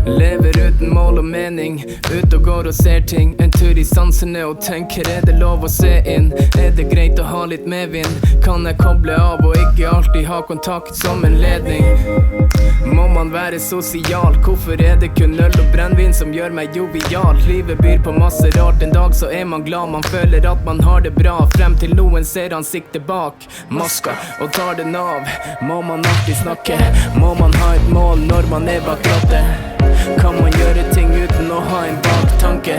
Lever uten mål og mening, ut og går og ser ting. En tur i sansene og tenker, det lov å se inn? Det greit å ha litt medvind? Kan jeg koble av og ikke alltid ha kontakt som en ledning? Må man være sosial? Hvorfor det kun øl og brennvin som gjør meg jovial? Livet byr på masse rart, en dag så man glad. Man føler at man har det bra, frem til noen ser ansiktet bak maska og tar den av. Må man alltid snakke? Må man ha et mål når man bak rattet? Kan man gjøre ting uten å ha en baktanke?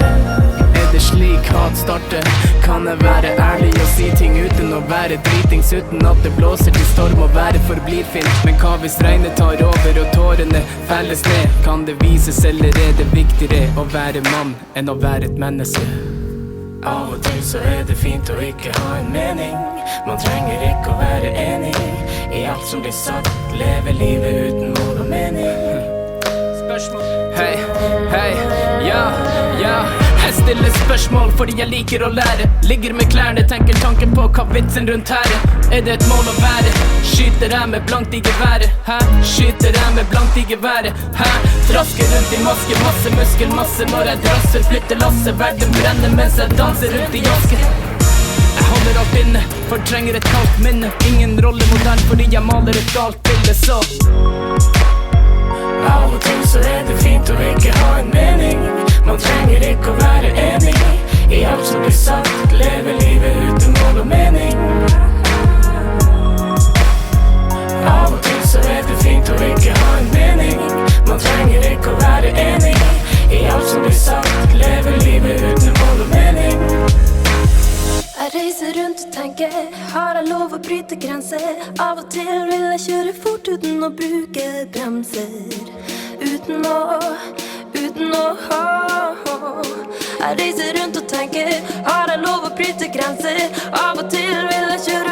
Det slik hat starter? Kan jeg være ærlig og si ting uten å være dritings? Uten at det blåser til storm og været forblir fint. Men hva hvis regnet tar over og tårene felles ned? Kan det vises eller det viktigere å være mann enn å være et menneske? Av og til så det fint å ikke ha en mening. Man trenger ikke å være enig i alt som blir sagt. Leve livet uten mål og mening. Hei, hei, ja, ja. Jeg stiller spørsmål fordi jeg liker å lære. Ligger med klærne, tenker tanken på hva vitsen rundt her det et mål å være? Skyter jeg med blankt i geværet? Hæ? Skyter jeg med blankt i geværet? Hæ? Trasker rundt i maske, masse muskelmasse. Når jeg drasser, flytter lasse. Verden brenner mens jeg danser rundt i jaske. Jeg holder alt inne, fortrenger et kaldt minne. Ingen rolle modern fordi jeg maler et galt bilde, så av og til så det fint å ikke ha en mening. Man trenger ikke å være enig i alt som blir sagt. Leve livet uten mål og mening. Av og til så det fint å ikke ha en mening. Man trenger ikke å være enig i alt som blir sagt. Leve livet uten mål og mening. Jeg reiser rundt og tenker, har jeg lov å bryte grenser? Av og til vil jeg kjøre fort uten å bruke bremser. Uten å Jeg reiser rundt og tenker, har jeg lov å bryte grenser? Av og til vil jeg kjøre